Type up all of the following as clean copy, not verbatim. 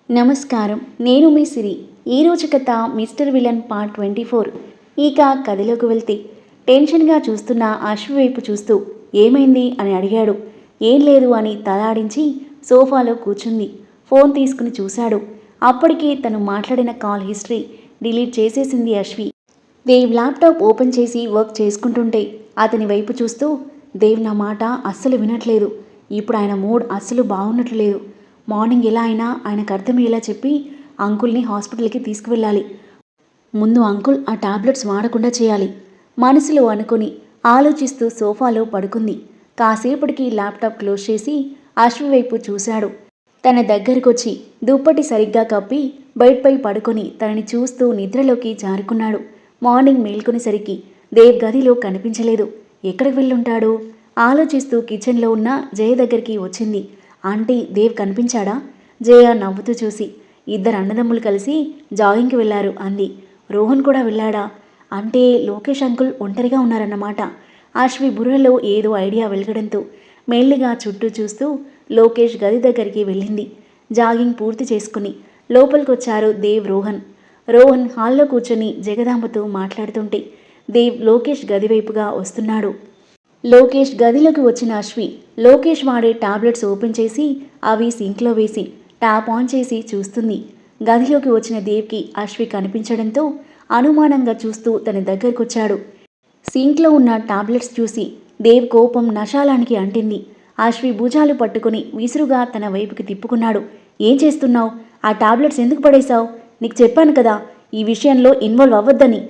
నమస్కారం. నేను మీ సిరి. ఈరోజు కథ మిస్టర్ విలన్ పార్ట్ 24. ఇక కథలోకి వెళ్తే టెన్షన్గా చూస్తున్న అశ్వి వైపు చూస్తూ ఏమైంది అని అడిగాడు. ఏం లేదు అని తలాడించి సోఫాలో కూర్చుంది. ఫోన్ తీసుకుని చూశాడు. అప్పటికే తను మాట్లాడిన కాల్ హిస్టరీ డిలీట్ చేసేసింది అశ్వి. దేవ్ ల్యాప్టాప్ ఓపెన్ చేసి వర్క్ చేసుకుంటుంటే అతని వైపు చూస్తూ, దేవ్ నా మాట అస్సలు వినట్లేదు. ఇప్పుడు ఆయన మూడ్ అస్సలు బాగున్నట్లు లేదు. మార్నింగ్ ఎలా అయినా ఆయనకు అర్థమయ్యేలా చెప్పి అంకుల్ని హాస్పిటల్కి తీసుకువెళ్ళాలి. ముందు అంకుల్ ఆ టాబ్లెట్స్ వాడకుండా చేయాలి. మనసులో అనుకుని ఆలోచిస్తూ సోఫాలో పడుకుంది. కాసేపటికి ల్యాప్టాప్ క్లోజ్ చేసి అశ్వి వైపు చూశాడు. తన దగ్గరకొచ్చి దుప్పటి సరిగ్గా కప్పి బెడ్పై పడుకొని తనని చూస్తూ నిద్రలోకి జారుకున్నాడు. మార్నింగ్ మేల్కొనేసరికి దేవ్ గదిలో కనిపించలేదు. ఎక్కడికి వెళ్ళుంటాడు? ఆలోచిస్తూ కిచెన్లో ఉన్న జయ దగ్గరికి వచ్చింది. ఆంటీ, దేవ్ కనిపించాడా? జయ నవ్వుతూ చూసి, ఇద్దరు అన్నదమ్ములు కలిసి జాగింగ్కి వెళ్ళారు అంది. రోహన్ కూడా వెళ్ళాడా? అంటే లోకేష్ అంకుల్ ఒంటరిగా ఉన్నారన్నమాట. అశ్వి బుర్రలో ఏదో ఐడియా వెలగడంతో మెల్లిగా చుట్టూ చూస్తూ లోకేష్ గది దగ్గరికి వెళ్ళింది. జాగింగ్ పూర్తి చేసుకుని లోపలికొచ్చారు దేవ్, రోహన్. రోహన్ హాల్లో కూర్చొని జగదాంబతో మాట్లాడుతుంటే దేవ్ లోకేష్ గదివైపుగా వస్తున్నాడు. లోకేష్ గదిలోకి వచ్చిన అశ్వి లోకేష్ వాడే టాబ్లెట్స్ ఓపెన్ చేసి అవి సింక్లో వేసి ట్యాప్ ఆన్ చేసి చూస్తుంది. గదిలోకి వచ్చిన దేవ్కి అశ్వి కనిపించడంతో అనుమానంగా చూస్తూ తన దగ్గరకొచ్చాడు. సింక్లో ఉన్న టాబ్లెట్స్ చూసి దేవ్ కోపం నశాలానికి అంటింది. అశ్వి భుజాలు పట్టుకుని విసురుగా తన వైపుకి తిప్పుకున్నాడు. ఏం చేస్తున్నావు? ఆ టాబ్లెట్స్ ఎందుకు పడేశావు? నీకు చెప్పాను కదా ఈ విషయంలో ఇన్వాల్వ్ అవ్వద్దని.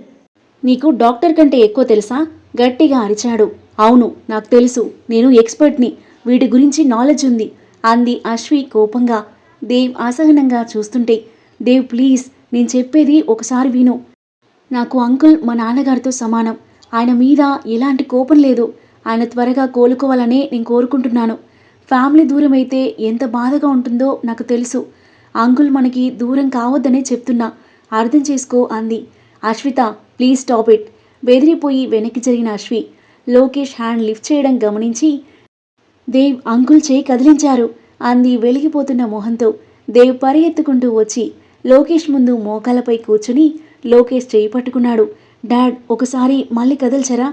నీకు డాక్టర్ కంటే ఎక్కువ తెలుసా? గట్టిగా అరిచాడు. అవును, నాకు తెలుసు. నేను ఎక్స్పర్ట్ని. వీటి గురించి నాలెడ్జ్ ఉంది అంది అశ్వి కోపంగా. దేవ్ అసహనంగా చూస్తుంటే, దేవ్ ప్లీజ్, నేను చెప్పేది ఒకసారి విను. నాకు అంకుల్ మా నాన్నగారితో సమానం. ఆయన మీద ఎలాంటి కోపం లేదు. ఆయన త్వరగా కోలుకోవాలనే నేను కోరుకుంటున్నాను. ఫ్యామిలీ దూరం అయితే ఎంత బాధగా ఉంటుందో నాకు తెలుసు. అంకుల్ మనకి దూరం కావద్దనే చెప్తున్నా, అర్థం చేసుకో అంది. Ashwitha, please stop it. బెదిరిపోయి వెనక్కి జరిగిన అశ్వి లోకేష్ హ్యాండ్ లిఫ్ట్ చేయడం గమనించి, దేవ్ అంకుల్ చేయి కదిలించారు అంది వెలిగిపోతున్న మొహంతో. దేవ్ పరిగెత్తుకుంటూ వచ్చి లోకేష్ ముందు మోకాలపై కూర్చుని లోకేష్ చేయి పట్టుకున్నాడు. డాడ్, ఒకసారి మళ్ళీ కదల్చరా?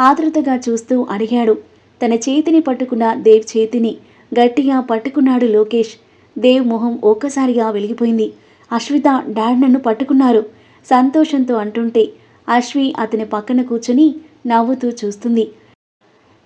ఆతృతగా చూస్తూ అడిగాడు. తన చేతిని పట్టుకున్న దేవ్ చేతిని గట్టిగా పట్టుకున్నాడు లోకేష్. దేవ్ మొహం ఒక్కసారిగా వెలిగిపోయింది. అశ్విత, డాడ్ నన్ను పట్టుకున్నారు సంతోషంతో అంటుంటే అశ్వి అతని పక్కన కూర్చుని నవ్వుతూ చూస్తుంది.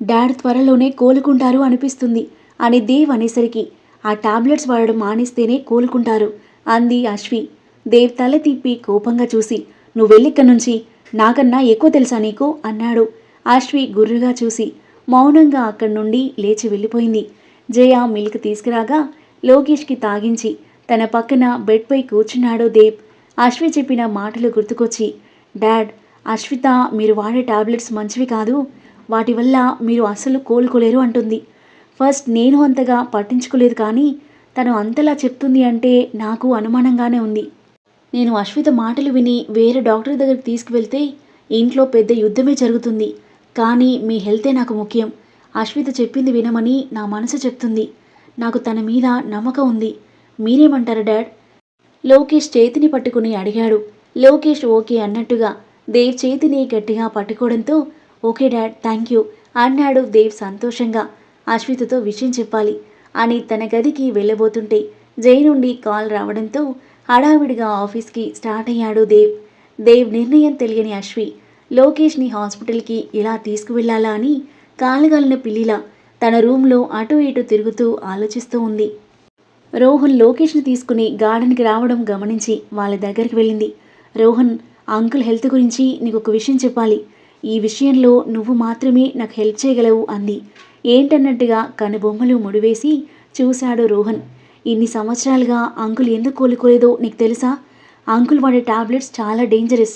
డాడ్ త్వరలోనే కోలుకుంటారు అనిపిస్తుంది అని దేవ్ అనేసరికి, ఆ టాబ్లెట్స్ వాడడం మానేస్తేనే కోలుకుంటారు అంది అశ్వి. దేవ్ తల తిప్పి కోపంగా చూసి, నువ్వు వెళ్ళిక్కడి నుంచి, నాకన్నా ఎక్కువ తెలుసా నీకు అన్నాడు. అశ్వి గుర్రుగా చూసి మౌనంగా అక్కడి నుండి లేచి వెళ్ళిపోయింది. జయ మిల్క్ తీసుకురాగా లోకేష్కి తాగించి తన పక్కన బెడ్పై కూర్చున్నాడు దేవ్. అశ్వి చెప్పిన మాటలు గుర్తుకొచ్చి, డాడ్, అశ్విత మీరు వాడే టాబ్లెట్స్ మంచివి కాదు, వాటి వల్ల మీరు అస్సలు కోలుకోలేరు అంటుంది. ఫస్ట్ నేను అంతగా పట్టించుకోలేదు, కానీ తను అంతలా చెప్తుంది అంటే నాకు అనుమానంగానే ఉంది. నేను అశ్విత మాటలు విని వేరే డాక్టర్ దగ్గరికి తీసుకువెళ్తే ఇంట్లో పెద్ద యుద్ధమే జరుగుతుంది. కానీ మీ హెల్తే నాకు ముఖ్యం. అశ్విత చెప్పింది వినమని నా మనసు చెప్తుంది. నాకు తన మీద నమ్మకం ఉంది. మీరేమంటారు డాడ్? లోకేష్ చేతిని పట్టుకుని అడిగాడు. లోకేష్ ఓకే అన్నట్టుగా దేవ్ చేతిని గట్టిగా పట్టుకోవడంతో, ఓకే డాడ్, థ్యాంక్ యూ అన్నాడు దేవ్ సంతోషంగా. అశ్వితతో విషయం చెప్పాలి అని తన గదికి వెళ్ళబోతుంటే జై నుండి కాల్ రావడంతో హడావిడిగా ఆఫీస్కి స్టార్ట్ అయ్యాడు దేవ్. దేవ్ నిర్ణయం తెలియని అశ్వి లోకేష్ని హాస్పిటల్కి ఎలా తీసుకువెళ్లాలా అని కాలగాలిన పిల్లిలా తన రూమ్లో అటు ఇటు తిరుగుతూ ఆలోచిస్తూ ఉంది. రోహన్ లోకేష్ని తీసుకుని గార్డెన్కి రావడం గమనించి వాళ్ళ దగ్గరికి వెళ్ళింది. రోహన్, అంకుల్ హెల్త్ గురించి నీకు ఒక విషయం చెప్పాలి. ఈ విషయంలో నువ్వు మాత్రమే నాకు హెల్ప్ చేయగలవు అంది. ఏంటన్నట్టుగా కనుబొమ్మలు ముడివేసి చూశాడు రోహన్. ఇన్ని సంవత్సరాలుగా అంకుల్ ఎందుకు కోలుకోలేదో నీకు తెలుసా? అంకుల్ వాడే టాబ్లెట్స్ చాలా డేంజరస్.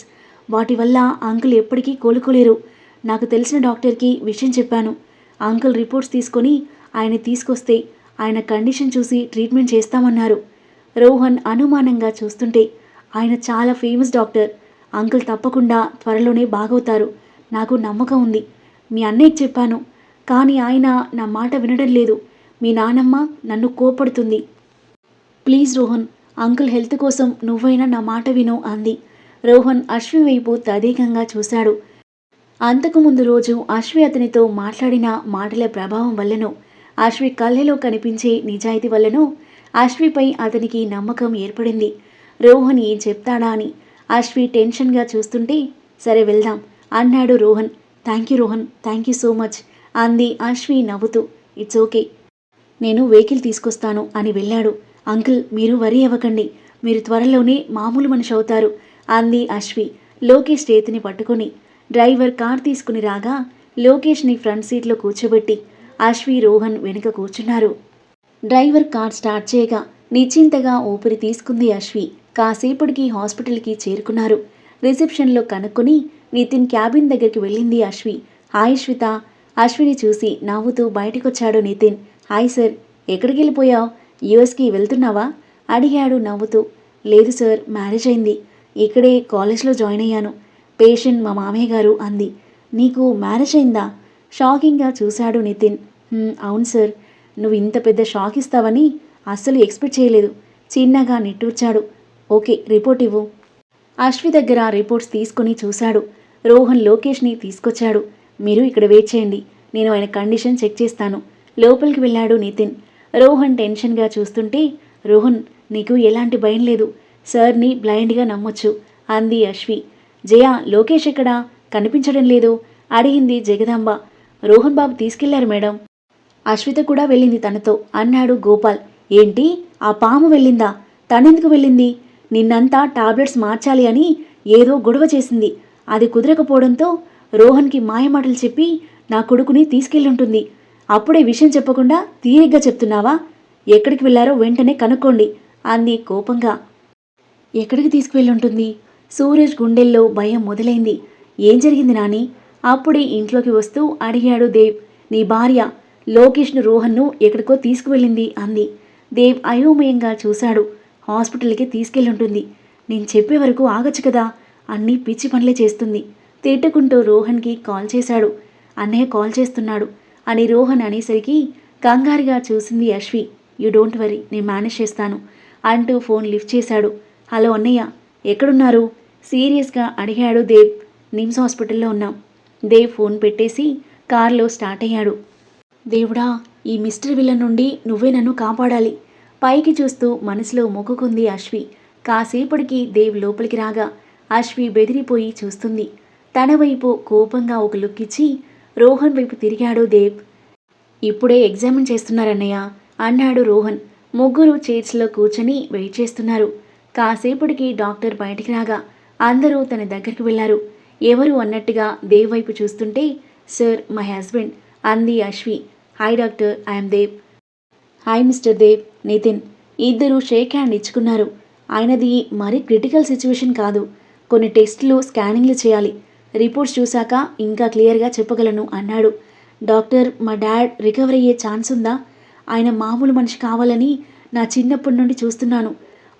వాటి వల్ల అంకుల్ ఎప్పటికీ కోలుకోలేరు. నాకు తెలిసిన డాక్టర్కి విషయం చెప్పాను. అంకుల్ రిపోర్ట్స్ తీసుకొని ఆయన తీసుకొస్తే ఆయన కండిషన్ చూసి ట్రీట్మెంట్ చేస్తామన్నారు. రోహన్ అనుమానంగా చూస్తుంటే, ఆయన చాలా ఫేమస్ డాక్టర్. అంకుల్ తప్పకుండా త్వరలోనే బాగవుతారు. నాకు నమ్మకం ఉంది. మీ అన్నయ్యకి చెప్పాను, కానీ ఆయన నా మాట వినడం లేదు. మీ నానమ్మ నన్ను కోపడుతుంది. ప్లీజ్ రోహన్, అంకుల్ హెల్త్ కోసం నువ్వైనా నా మాట విను అంది. రోహన్ అశ్వి వైపు తదేకంగా చూశాడు. అంతకుముందు రోజు అశ్వి అతనితో మాట్లాడిన మాటల ప్రభావం వల్లనో, అశ్వి కళ్ళలో కనిపించే నిజాయితీ వల్లనో అశ్విపై అతనికి నమ్మకం ఏర్పడింది. రోహన్ ఏం చెప్తాడా అని అశ్వి టెన్షన్గా చూస్తుంటే, సరే వెళ్దాం అన్నాడు Rohan. Thank you so much అంది అశ్వి నవ్వుతూ. ఇట్స్ ఓకే, నేను వెహికల్ తీసుకొస్తాను అని వెళ్ళాడు. అంకుల్ మీరు వరీ అవ్వకండి, మీరు త్వరలోనే మామూలు మనిషి అవుతారు అంది అశ్వి లోకేష్ చేతిని పట్టుకుని. డ్రైవర్ కార్ తీసుకుని రాగా లోకేష్ని ఫ్రంట్ సీట్లో కూర్చోబెట్టి అశ్వి రోహన్ వెనుక కూర్చున్నారు. డ్రైవర్ కార్ స్టార్ట్ చేయగా నిశ్చింతగా ఊపిరి తీసుకుంది అశ్వి. కాసేపటికి హాస్పిటల్కి చేరుకున్నారు. రిసెప్షన్లో కనుక్కొని నితిన్ క్యాబిన్ దగ్గరికి వెళ్ళింది అశ్వి. హాయ్ శ్విత. అశ్విని చూసి నవ్వుతూ బయటకొచ్చాడు నితిన్. హాయ్ సార్, ఎక్కడికి వెళ్ళిపోయావు? యూఎస్కి వెళ్తున్నావా అడిగాడు నవ్వుతూ. లేదు సార్, మ్యారేజ్ అయింది, ఇక్కడే కాలేజ్లో జాయిన్ అయ్యాను. పేషెంట్ మా మామయ్య గారు అంది. నీకు మ్యారేజ్ అయిందా? షాకింగ్గా చూశాడు నితిన్. అవును సార్, నువ్వు ఇంత పెద్ద షాక్ ఇస్తావని అస్సలు ఎక్స్పెక్ట్ చేయలేదు చిన్నగా నిట్టూర్చాడు. ఓకే, రిపోర్ట్ ఇవ్వు. అశ్వి దగ్గర రిపోర్ట్స్ తీసుకుని చూశాడు. రోహన్ లోకేష్ని తీసుకొచ్చాడు. మీరు ఇక్కడ వెయిట్ చేయండి, నేను ఆయన కండిషన్ చెక్ చేస్తాను. లోపలికి వెళ్ళాడు నితిన్. రోహన్ టెన్షన్గా చూస్తుంటే, రోహన్ నీకు ఎలాంటి భయం లేదు, సార్ని బ్లైండ్గా నమ్మొచ్చు అంది అశ్వి. జయ, లోకేష్ ఎక్కడా కనిపించడం లేదు అడిగింది జగదాంబ. రోహన్ బాబు తీసుకెళ్లారు మేడం. అశ్విత కూడా వెళ్ళింది తనతో అన్నాడు గోపాల్. ఏంటి, ఆ పాము వెళ్ళిందా? తనెందుకు వెళ్ళింది? నిన్నంతా టాబ్లెట్స్ మార్చాలి అని ఏదో గొడవ చేసింది. అది కుదరకపోవడంతో రోహన్కి మాయమాటలు చెప్పి నా కొడుకుని తీసుకెళ్ళుంటుంది. అప్పుడే విషయం చెప్పకుండా తీరిగ్గా చెప్తున్నావా? ఎక్కడికి వెళ్ళారో వెంటనే కనుక్కోండి అంది కోపంగా. ఎక్కడికి తీసుకువెళ్ళుంటుంది? సూరజ్ గుండెల్లో భయం మొదలైంది. ఏం జరిగింది నాని? అప్పుడే ఇంట్లోకి వస్తూ అడిగాడు దేవ్. నీ భార్య లోకేష్ను రోహన్ను ఎక్కడికో తీసుకువెళ్ళింది అంది. దేవ్ అయోమయంగా చూశాడు. హాస్పిటల్కి తీసుకెళ్ళుంటుంది. నేను చెప్పే వరకు ఆగచ్చు కదా, అన్నీ పిచ్చి పనులే చేస్తుంది తిట్టుకుంటూ రోహన్కి కాల్ చేశాడు. అన్నయ్య కాల్ చేస్తున్నాడు అని రోహన్ అనేసరికి కంగారుగా చూసింది అశ్వి. యూ డోంట్ వరీ, నేను మేనేజ్ చేస్తాను అంటూ ఫోన్ లిఫ్ట్ చేశాడు. హలో అన్నయ్య, ఎక్కడున్నారు సీరియస్గా అడిగాడు దేవ్. నిమ్స్ హాస్పిటల్లో ఉన్నాం. దేవ్ ఫోన్ పెట్టేసి కారులో స్టార్ట్ అయ్యాడు. దేవుడా, ఈ మిస్టర్ విలన్ నుండి నువ్వే నన్ను కాపాడాలి పైకి చూస్తూ మనసులో మొక్కుకుంది అశ్వి. కాసేపటికి దేవ్ లోపలికి రాగా అశ్వి బెదిరిపోయి చూస్తుంది. తన వైపు కోపంగా ఒక లుక్ ఇచ్చి రోహన్ వైపు తిరిగాడు దేవ్. ఇప్పుడే ఎగ్జామిన్ చేస్తున్నారన్నయ్య అన్నాడు రోహన్. ముగ్గురు చైర్స్లో కూర్చొని వెయిట్ చేస్తున్నారు. కాసేపటికి డాక్టర్ బయటికి రాగా అందరూ తన దగ్గరికి వెళ్లారు. ఎవరు అన్నట్టుగా దేవ్ వైపు చూస్తుంటే, సార్ మై హస్బెండ్ అంది Ashwi. Hi doctor, I'm Dev. Hi mister Dev. Nitin. ఇద్దరు షేక్ హ్యాండ్ ఇచ్చుకున్నారు. ఆయనది మరీ క్రిటికల్ సిచ్యువేషన్ కాదు, కొన్ని టెస్టులు స్కానింగ్లు చేయాలి, రిపోర్ట్స్ చూశాక ఇంకా క్లియర్గా చెప్పగలను అన్నాడు. డాక్టర్, మా డాడ్ రికవర్ అయ్యే ఛాన్స్ ఉందా? ఆయన మామూలు మనిషి కావాలని నా చిన్నప్పటి నుండి చూస్తున్నాను.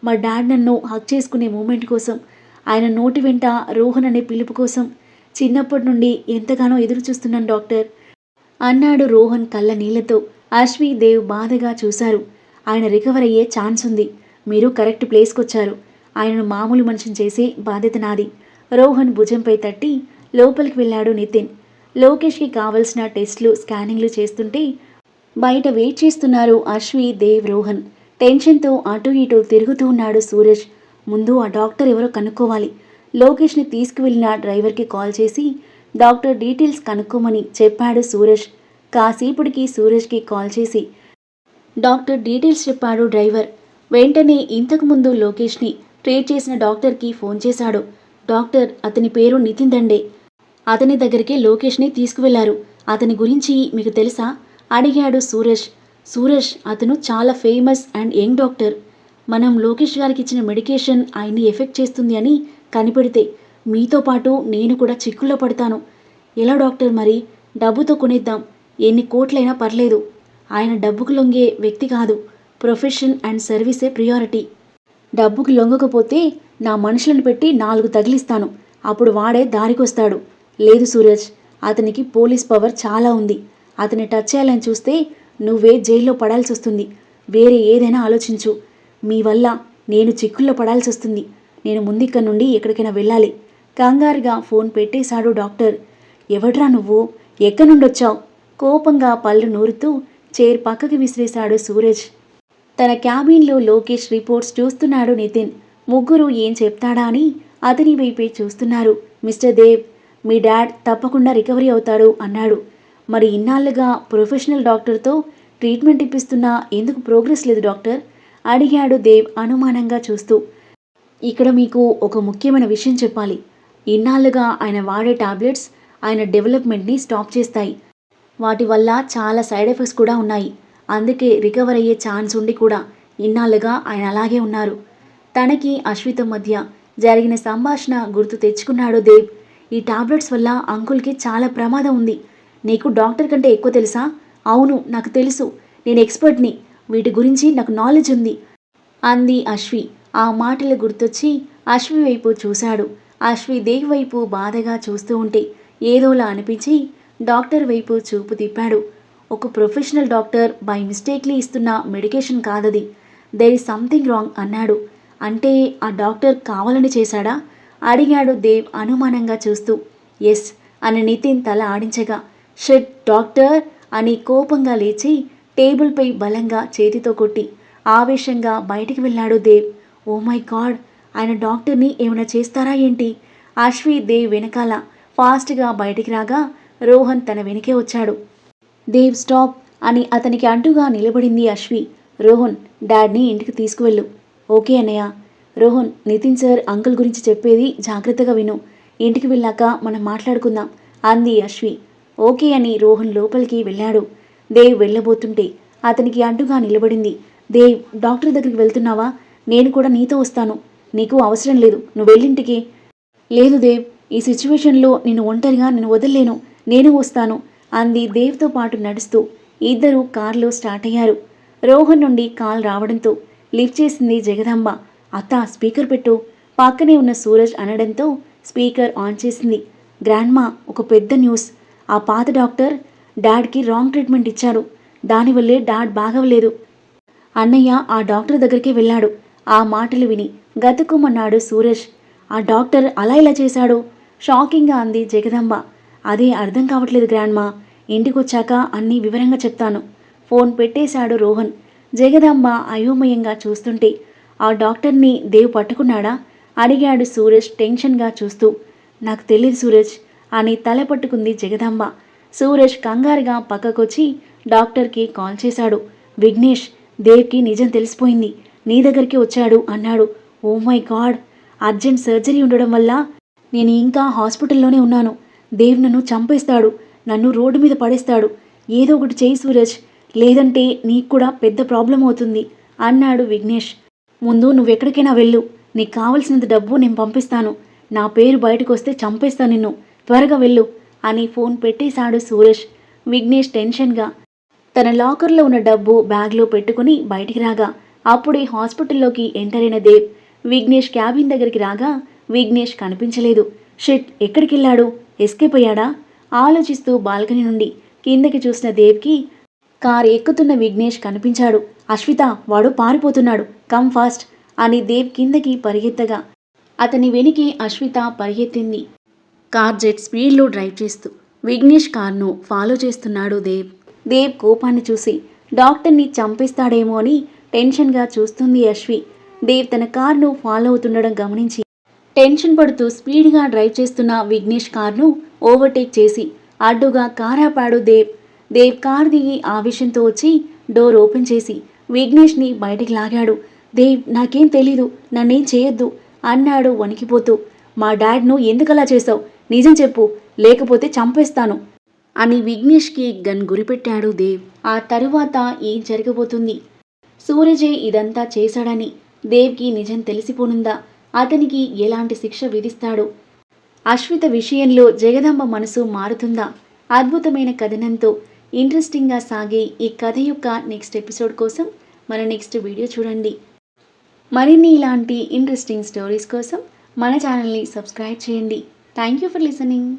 మా డాడ్ నన్ను హక్ చేసుకునే మూమెంట్ కోసం, ఆయన నోటి వెంట రోహన్ అనే పిలుపు కోసం చిన్నప్పటి నుండి ఎంతగానో ఎదురు చూస్తున్నాను డాక్టర్ అన్నాడు రోహన్ కళ్ళ నీళ్లతో. అశ్వి దేవ్ బాధగా చూశారు. ఆయన రికవర్ అయ్యే ఛాన్స్ ఉంది, మీరు కరెక్ట్ ప్లేస్కి వచ్చారు. ఆయనను మామూలు మనిషిని చేసే బాధ్యత నాది. రోహన్ భుజంపై తట్టి లోపలికి వెళ్ళాడు నితిన్. లోకేష్కి కావలసిన టెస్టులు స్కానింగ్లు చేస్తుంటే బయట వెయిట్ చేస్తున్నారు అశ్వి, దేవ్, రోహన్. టెన్షన్తో అటు ఇటు తిరుగుతూ ఉన్నాడు సూరజ్. ముందు ఆ డాక్టర్ ఎవరో కనుక్కోవాలి. లోకేష్ని తీసుకువెళ్ళిన డ్రైవర్కి కాల్ చేసి డాక్టర్ డీటెయిల్స్ కనుక్కోమని చెప్పాడు సూరజ్. కాసేపటికి సూరజ్కి కాల్ చేసి డాక్టర్ డీటెయిల్స్ చెప్పాడు డ్రైవర్. వెంటనే ఇంతకుముందు లోకేష్ని ట్రీట్ చేసిన డాక్టర్కి ఫోన్ చేశాడు. డాక్టర్, అతని పేరు నితిన్ దండే. అతని దగ్గరికి లోకేష్ని తీసుకువెళ్లారు. అతని గురించి మీకు తెలుసా అడిగాడు సూరజ్. సూరజ్, అతను చాలా ఫేమస్ అండ్ యంగ్ డాక్టర్. మనం లోకేష్ గారికి ఇచ్చిన మెడికేషన్ ఆయన్ని ఎఫెక్ట్ చేస్తుంది అని కనిపెడితే మీతో పాటు నేను కూడా చిక్కుల్లో పడతాను. ఎలా డాక్టర్ మరి? డబ్బుతో కొనేద్దాం, ఎన్ని కోట్లైనా పర్లేదు. ఆయన డబ్బుకు లొంగే వ్యక్తి కాదు, ప్రొఫెషన్ అండ్ సర్వీసే ప్రియారిటీ. డబ్బుకు లొంగకపోతే నా మనుషులను పెట్టి 4 తగిలిస్తాను, అప్పుడు వాడే దారికొస్తాడు. లేదు సూరజ్, అతనికి పోలీస్ పవర్ చాలా ఉంది. అతన్ని టచ్ చేయాలని చూస్తే నువ్వే జైల్లో పడాల్సి వస్తుంది. వేరే ఏదైనా ఆలోచించు. మీ వల్ల నేను చిక్కుల్లో పడాల్సి వస్తుంది. నేను ముందిక్కడి నుండి ఎక్కడికైనా వెళ్ళాలి. కంగారుగా ఫోన్ పెట్టేశాడు డాక్టర్. ఎవడ్రా నువ్వు? ఎక్కడి నుండొచ్చావు? కోపంగా పళ్ళు నూరుతూ చైర్ పక్కకి విసిరేశాడు సూరజ్. తన క్యాబిన్లో లోకేష్ రిపోర్ట్స్ చూస్తున్నాడు నితిన్. ముగ్గురు ఏం చెప్తాడా అని అతని వైపే చూస్తున్నారు. మిస్టర్ దేవ్, మీ డాడ్ తప్పకుండా రికవరీ అవుతాడు అన్నాడు. మరి ఇన్నాళ్ళుగా ప్రొఫెషనల్ డాక్టర్తో ట్రీట్మెంట్ ఇప్పిస్తున్నా ఎందుకు ప్రోగ్రెస్ లేదు డాక్టర్? అడిగాడు దేవ్ అనుమానంగా చూస్తూ. ఇక్కడ మీకు ఒక ముఖ్యమైన విషయం చెప్పాలి. ఇన్నాళ్ళుగా ఆయన వాడే టాబ్లెట్స్ ఆయన డెవలప్మెంట్ని స్టాప్ చేస్తాయి. వాటి వల్ల చాలా సైడ్ ఎఫెక్ట్స్ కూడా ఉన్నాయి. అందుకే రికవర్ అయ్యే ఛాన్స్ ఉండి కూడా ఇన్నాళ్ళుగా ఆయన అలాగే ఉన్నారు. తనకి అశ్విత మధ్య జరిగిన సంభాషణ గుర్తు తెచ్చుకున్నాడు దేవ్. ఈ టాబ్లెట్స్ వల్ల అంకుల్కి చాలా ప్రమాదం ఉంది. నీకు డాక్టర్ కంటే ఎక్కువ తెలుసా? అవును, నాకు తెలుసు. నేను ఎక్స్పర్ట్ని. వీటి గురించి నాకు నాలెడ్జ్ ఉంది అంది అశ్వి. ఆ మాటలు గుర్తొచ్చి అశ్వి వైపు చూశాడు. అశ్వి దేవ్ వైపు బాధగా చూస్తూ ఉంటే ఏదోలా అనిపించి డాక్టర్ వైపు చూపు తిప్పాడు. ఒక ప్రొఫెషనల్ డాక్టర్ బై మిస్టేక్లీ ఇస్తున్న మెడికేషన్ కాదది. దేర్ ఇస్ సంథింగ్ రాంగ్ అన్నాడు. అంటే ఆ డాక్టర్ కావాలని చేశాడా? అడిగాడు దేవ్ అనుమానంగా చూస్తూ. ఎస్ అని నితిన్ తల ఆడించగా, షిట్ డాక్టర్ అని కోపంగా లేచి టేబుల్పై బలంగా చేతితో కొట్టి ఆవేశంగా బయటికి వెళ్ళాడు దేవ్. ఓ మై గాడ్, ఆయన డాక్టర్ని ఏమైనా చేస్తారా ఏంటి? అశ్వి దేవ్ వెనకాల ఫాస్ట్గా బయటికి రాగా రోహన్ తన వెనకే వచ్చాడు. దేవ్ స్టాప్ అని అతనికి అడ్డుగా నిలబడింది అశ్వి. రోహన్, డాడ్ని ఇంటికి తీసుకువెళ్ళు. ఓకే అన్నయ్య. రోహన్, నితిన్ సార్ అంకుల్ గురించి చెప్పేది జాగ్రత్తగా విను. ఇంటికి వెళ్ళాక మనం మాట్లాడుకుందాం అంది అశ్వి. ఓకే అని రోహన్ లోపలికి వెళ్ళాడు. దేవ్ వెళ్ళబోతుంటే అతనికి అడ్డుగా నిలబడింది. దేవ్, డాక్టర్ దగ్గరికి వెళ్తున్నావా? నేను కూడా నీతో వస్తాను. నీకు అవసరం లేదు, నువ్వు వెళ్ళింటికి. లేదు దేవ్, ఈ సిచ్యువేషన్లో నేను ఒంటరిగా నేను వదల్లేను. నేను వస్తాను అంది దేవ్తో పాటు నడుస్తూ. ఇద్దరూ కారులో స్టార్ట్ అయ్యారు. రోహన్ నుండి కాల్ రావడంతో లిఫ్ట్ చేసింది జగదాంబ. అత్త, స్పీకర్ పెట్టు పక్కనే ఉన్న సూరజ్ అనడంతో స్పీకర్ ఆన్ చేసింది. గ్రాండ్మా, ఒక పెద్ద న్యూస్. ఆ పాత డాక్టర్ డాడ్కి రాంగ్ ట్రీట్మెంట్ ఇచ్చాడు. దానివల్లే డాడ్ బాగవలేదు. అన్నయ్య ఆ డాక్టర్ దగ్గరికి వెళ్ళాడు. ఆ మాటలు విని గతుకుమన్నాడు సూరజ్. ఆ డాక్టర్ అలా ఇలా చేశాడు? షాకింగ్గా అంది జగదాంబ. అదే అర్థం కావట్లేదు గ్రాండ్మా. ఇంటికొచ్చాక అన్నీ వివరంగా చెప్తాను. ఫోన్ పెట్టేశాడు రోహన్. జగదాంబ అయోమయంగా చూస్తుంటే ఆ డాక్టర్ని దేవ్ పట్టుకున్నాడా? అడిగాడు సూరజ్ టెన్షన్గా చూస్తూ. నాకు తెలియదు సూరజ్ అని తల పట్టుకుంది జగదాంబ. సూరజ్ కంగారుగా పక్కకొచ్చి డాక్టర్కి కాల్ చేశాడు. విఘ్నేష్, దేవ్కి నిజం తెలిసిపోయింది. నీ దగ్గరికి వచ్చాడు అన్నాడు. Oh my god, urgent surgery ఉండడం వల్ల నేను ఇంకా హాస్పిటల్లోనే ఉన్నాను. దేవ్ నన్ను చంపేస్తాడు. నన్ను రోడ్డు మీద పడేస్తాడు. ఏదో ఒకటి చేయి సూరజ్, లేదంటే నీకు కూడా పెద్ద ప్రాబ్లం అవుతుంది అన్నాడు విఘ్నేష్. ముందు నువ్వెక్కడికైనా వెళ్ళు. నీకు కావలసినంత డబ్బు నేను పంపిస్తాను. నా పేరు బయటకు వస్తే చంపేస్తా నిన్ను. త్వరగా వెళ్ళు అని ఫోన్ పెట్టేశాడు సూరజ్. విఘ్నేష్ టెన్షన్గా తన లాకర్లో ఉన్న డబ్బు బ్యాగ్లో పెట్టుకుని బయటికి రాగా అప్పుడే హాస్పిటల్లోకి ఎంటర్ అయిన దేవ్ విఘ్నేష్ క్యాబిన్ దగ్గరికి రాగా విఘ్నేష్ కనిపించలేదు. షిట్, ఎక్కడికి వెళ్ళాడు? ఎస్కేప్ అయ్యాడా? ఆలోచిస్తూ బాల్కనీ నుండి కిందకి చూసిన దేవ్కి కార్ ఎక్కుతున్న విఘ్నేష్ కనిపించాడు. అశ్విత, వాడు పారిపోతున్నాడు, కమ్ ఫాస్ట్ అని దేవ్ కిందకి పరిగెత్తగా అతని వెనికి అశ్విత పరిగెత్తింది. కార్ జెట్ స్పీడ్లో డ్రైవ్ చేస్తూ విఘ్నేష్ కార్ను ఫాలో చేస్తున్నాడు దేవ్. దేవ్ కోపాన్ని చూసి డాక్టర్ని చంపేస్తాడేమో అని టెన్షన్గా చూస్తుంది అశ్వి. దేవ్ తన కార్ను ఫాలో అవుతుండడం గమనించి టెన్షన్ పడుతూ స్పీడ్గా డ్రైవ్ చేస్తున్న విఘ్నేష్ కార్ను ఓవర్టేక్ చేసి అడ్డుగా కార్ ఆపాడు దేవ్. దేవ్ కార్ దిగి ఆవేశంతో వచ్చి డోర్ ఓపెన్ చేసి విఘ్నేష్ని బయటికి లాగాడు. దేవ్, నాకేం తెలీదు, నన్నేం చేయొద్దు అన్నాడు వణికిపోతూ. మా డాడ్ను ఎందుకలా చేశావు? నిజం చెప్పు, లేకపోతే చంపేస్తాను అని విఘ్నేష్కి గన్ గురిపెట్టాడు దేవ్. ఆ తరువాత ఏం జరగబోతుంది? సూరజే ఇదంతా చేశాడని దేవ్కి నిజం తెలిసిపోనుందా? అతనికి ఎలాంటి శిక్ష విధిస్తాడు? అశ్విత విషయంలో జగదాంబ మనసు మారుతుందా? అద్భుతమైన కథనంతో ఇంట్రెస్టింగ్గా సాగే ఈ కథ యొక్క నెక్స్ట్ ఎపిసోడ్ కోసం మన నెక్స్ట్ వీడియో చూడండి. మరిన్ని ఇలాంటి ఇంట్రెస్టింగ్ స్టోరీస్ కోసం మన ఛానల్ని సబ్స్క్రైబ్ చేయండి. Thank you for listening.